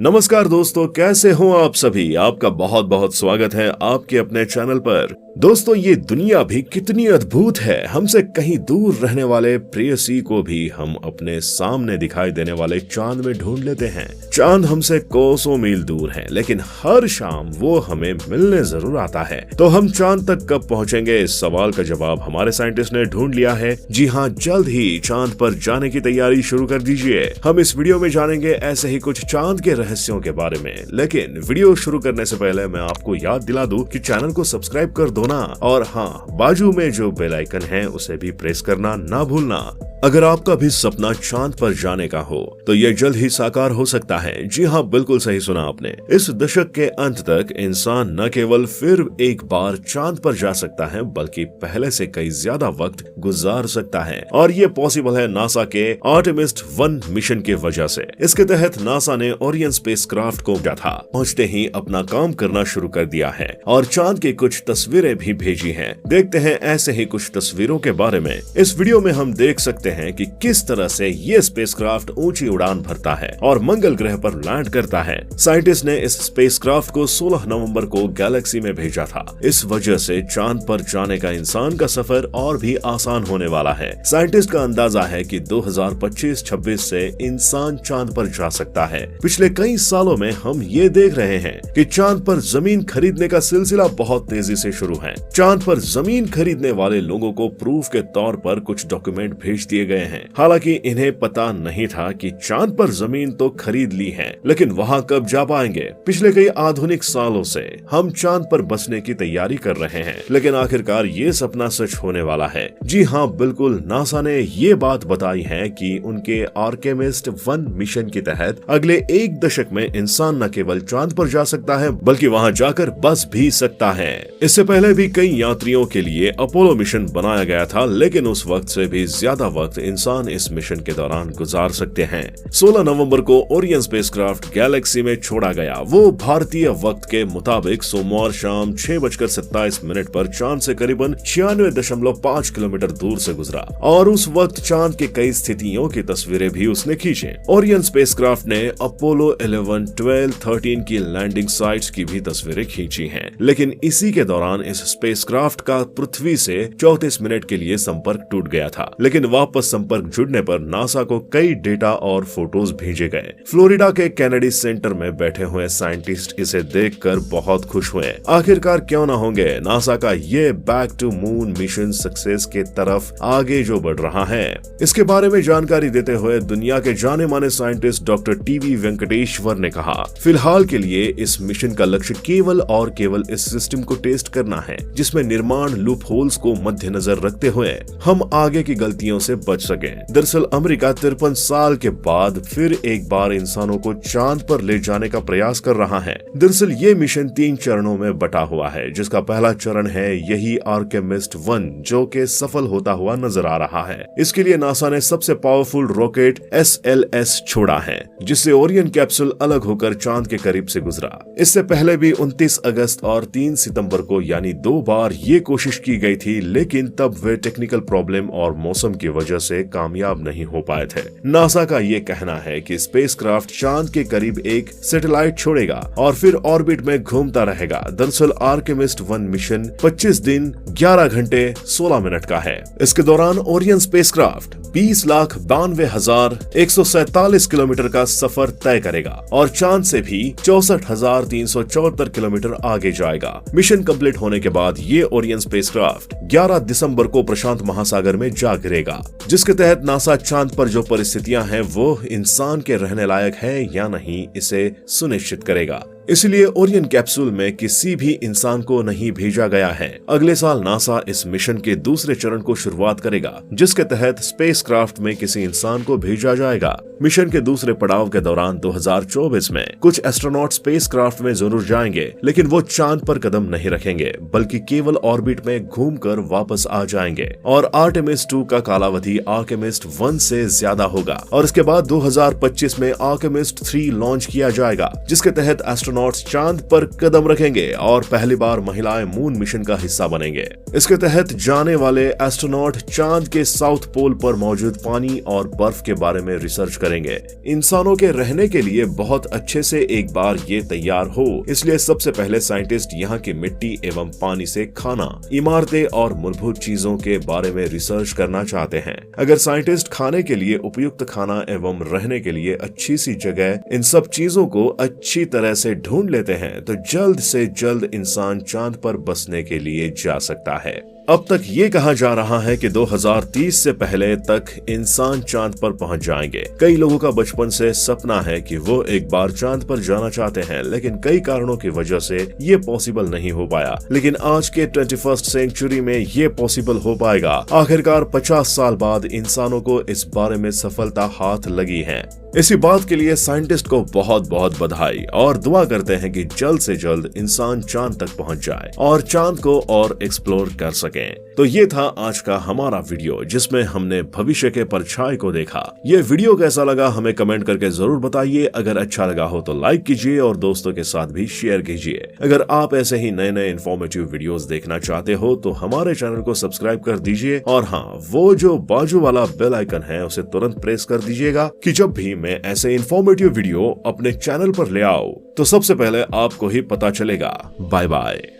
नमस्कार दोस्तों, कैसे हो आप सभी। आपका बहुत बहुत स्वागत है आपके अपने चैनल पर। दोस्तों, ये दुनिया भी कितनी अद्भुत है। हमसे कहीं दूर रहने वाले प्रेयसी को भी हम अपने सामने दिखाई देने वाले चांद में ढूंढ लेते हैं। चांद हमसे कोसों मील दूर है, लेकिन हर शाम वो हमें मिलने जरूर आता है। तो हम चांद तक कब पहुंचेंगे, इस सवाल का जवाब हमारे साइंटिस्ट ने ढूंढ लिया है। जी हाँ, जल्द ही चांद पर जाने की तैयारी शुरू कर दीजिए। हम इस वीडियो में जानेंगे ऐसे ही कुछ चांद के रहस्यों के बारे में। लेकिन वीडियो शुरू करने से पहले मैं आपको याद दिला दूं कि चैनल को सब्सक्राइब कर दो ना, और हाँ, बाजू में जो बेल आइकन है उसे भी प्रेस करना ना भूलना। अगर आपका भी सपना चांद पर जाने का हो तो ये जल्द ही साकार हो सकता है। जी हाँ, बिल्कुल सही सुना आपने। इस दशक के अंत तक इंसान न केवल फिर एक बार चांद पर जा सकता है, बल्कि पहले से कई ज्यादा वक्त गुजार सकता है। और ये पॉसिबल है नासा के आर्टेमिस 1 मिशन की वजह से। इसके तहत नासा ने ओरियन स्पेसक्राफ्ट को भेजा था। पहुंचते ही अपना काम करना शुरू कर दिया है और चांद की कुछ तस्वीरें भी भेजी हैं। देखते हैं ऐसे ही कुछ तस्वीरों के बारे में। इस वीडियो में हम देख सकते हैं कि किस तरह से ये स्पेसक्राफ्ट ऊंची उड़ान भरता है और मंगल ग्रह पर लैंड करता है। साइंटिस्ट ने इस स्पेसक्राफ्ट को 16 नवंबर को गैलेक्सी में भेजा था। इस वजह से चांद पर जाने का इंसान का सफर और भी आसान होने वाला है। साइंटिस्ट का अंदाजा है कि 2025-26 से इंसान चांद पर जा सकता है। पिछले कई सालों में हम ये देख रहे हैं कि चांद पर जमीन खरीदने का सिलसिला बहुत तेजी से शुरू है। चांद पर जमीन खरीदने वाले लोगों को प्रूफ के तौर पर कुछ डॉक्यूमेंट भेज दिए गए हैं। हालांकि इन्हें पता नहीं था कि चांद पर जमीन तो खरीद ली है, लेकिन वहां कब जा पाएंगे। पिछले कई आधुनिक सालों से हम चांद पर बसने की तैयारी कर रहे हैं, लेकिन आखिरकार ये सपना सच होने वाला है। जी हाँ, बिल्कुल। नासा ने ये बात बताई है कि उनके आर्टेमिस 1 मिशन के तहत अगले 1 दशक में इंसान न केवल चांद पर जा सकता है, बल्कि वहां जाकर बस भी सकता है। इससे पहले भी कई यात्रियों के लिए अपोलो मिशन बनाया गया था, लेकिन उस वक्त से भी ज्यादा वक्त इंसान इस मिशन के दौरान गुजार सकते हैं। 16 नवंबर को ओरियन स्पेसक्राफ्ट गैलेक्सी में छोड़ा गया। वो भारतीय वक्त के मुताबिक सोमवार शाम 6:27 पर चांद से करीबन 96.5 किलोमीटर दूर से गुजरा और उस वक्त चांद के कई स्थितियों की तस्वीरें भी उसने खींचे। ओरियन स्पेसक्राफ्ट ने अपोलो 11, 12, 13 की लैंडिंग साइट्स की भी तस्वीरें खींची हैं। लेकिन इसी के दौरान इस स्पेसक्राफ्ट का पृथ्वी से 34 मिनट के लिए संपर्क टूट गया था। लेकिन वापस संपर्क जुड़ने पर नासा को कई डेटा और फोटोज भेजे गए। फ्लोरिडा के कैनेडी सेंटर में बैठे हुए साइंटिस्ट इसे देखकर बहुत खुश हुए। आखिरकार क्यों ना होंगे, नासा का ये back to moon mission success के तरफ आगे जो बढ़ रहा है। इसके बारे में जानकारी देते हुए दुनिया के जाने माने साइंटिस्ट डॉक्टर टीवी वेंकटेश्वर ने कहा, फिलहाल के लिए इस मिशन का लक्ष्य केवल और केवल इस सिस्टम को टेस्ट करना है, जिसमें निर्माण लूप होल्स को मद्देनजर रखते हुए हम आगे की गलतियों से बच सके। दरअसल अमेरिका 53 साल के बाद फिर एक बार इंसानों को चांद पर ले जाने का प्रयास कर रहा है। दरअसल ये मिशन 3 चरणों में बटा हुआ है, जिसका पहला चरण है यही आर्टेमिस 1, जो के सफल होता हुआ नजर आ रहा है। इसके लिए नासा ने सबसे पावरफुल रॉकेट SLS छोड़ा है, जिससे ओरियन कैप्सूल अलग होकर चांद के करीब से गुजरा। इससे पहले भी 29 अगस्त और 3 सितंबर को यानी 2 बार ये कोशिश की गई थी, लेकिन तब वे टेक्निकल प्रॉब्लम और मौसम की वजह से कामयाब नहीं हो पाए थे। नासा का ये कहना है कि स्पेसक्राफ्ट चांद के करीब एक सैटेलाइट छोड़ेगा और फिर ऑर्बिट में घूमता रहेगा। दरअसल आर्टेमिस 1 मिशन 25 दिन 11 घंटे 16 मिनट का है। इसके दौरान ओरियन स्पेसक्राफ्ट 20,92,147 किलोमीटर का सफर तय करेगा और चांद से भी 64,374 किलोमीटर आगे जाएगा। मिशन कंप्लीट होने के बाद ये ओरियन स्पेसक्राफ्ट 11 दिसंबर को प्रशांत महासागर में जा गिरेगा, जिसके तहत नासा चांद पर जो परिस्थितियां हैं वो इंसान के रहने लायक है या नहीं, इसे सुनिश्चित करेगा। इसलिए ओरियन कैप्सूल में किसी भी इंसान को नहीं भेजा गया है। अगले साल नासा इस मिशन के दूसरे चरण को शुरुआत करेगा, जिसके तहत स्पेसक्राफ्ट में किसी इंसान को भेजा जाएगा। मिशन के दूसरे पड़ाव के दौरान 2024 में कुछ एस्ट्रोनॉट स्पेसक्राफ्ट में जरूर जाएंगे, लेकिन वो चांद पर कदम नहीं रखेंगे, बल्कि केवल ऑर्बिट में घूमकर वापस आ जाएंगे। और आर्टेमिस 2 का कालावधि आर्टेमिस 1 से ज्यादा होगा और इसके बाद 2025 में आर्टेमिस 3 लॉन्च किया जाएगा, जिसके तहत एस्ट्रोनॉट एस्ट्रोनॉट्स चांद पर कदम रखेंगे और पहली बार महिलाएं मून मिशन का हिस्सा बनेंगे। इसके तहत जाने वाले एस्ट्रोनॉट चांद के साउथ पोल पर मौजूद पानी और बर्फ के बारे में रिसर्च करेंगे। इंसानों के रहने के लिए बहुत अच्छे से एक बार ये तैयार हो, इसलिए सबसे पहले साइंटिस्ट यहाँ की मिट्टी एवं पानी से खाना, इमारतें और मूलभूत चीजों के बारे में रिसर्च करना चाहते हैं। अगर साइंटिस्ट खाने के लिए उपयुक्त खाना एवं रहने के लिए अच्छी सी जगह, इन सब चीजों को अच्छी तरह से ढूंढ लेते हैं तो जल्द से जल्द इंसान चांद पर बसने के लिए जा सकता है। अब तक ये कहा जा रहा है कि 2030 से पहले तक इंसान चांद पर पहुंच जाएंगे। कई लोगों का बचपन से सपना है कि वो एक बार चांद पर जाना चाहते हैं, लेकिन कई कारणों की वजह से ये पॉसिबल नहीं हो पाया। लेकिन आज के 21st सेंचुरी में ये पॉसिबल हो पाएगा। आखिरकार 50 साल बाद इंसानों को इस बारे में सफलता हाथ लगी है। इसी बात के लिए साइंटिस्ट को बहुत बहुत बधाई और दुआ करते हैं कि जल्द से जल्द इंसान चांद तक पहुंच जाए और चांद को और एक्सप्लोर कर सके। तो ये था आज का हमारा वीडियो, जिसमें हमने भविष्य के परछाई को देखा। ये वीडियो कैसा लगा हमें कमेंट करके जरूर बताइए। अगर अच्छा लगा हो तो लाइक कीजिए और दोस्तों के साथ भी शेयर कीजिए। अगर आप ऐसे ही नए नए इन्फॉर्मेटिव वीडियोस देखना चाहते हो तो हमारे चैनल को सब्सक्राइब कर दीजिए और हाँ, वो जो बाजू वाला बेल आइकन है उसे तुरंत प्रेस कर दीजिएगा कि जब भी मैं ऐसे इन्फॉर्मेटिव वीडियो अपने चैनल पर ले आऊं तो सबसे पहले आपको ही पता चलेगा। Bye bye.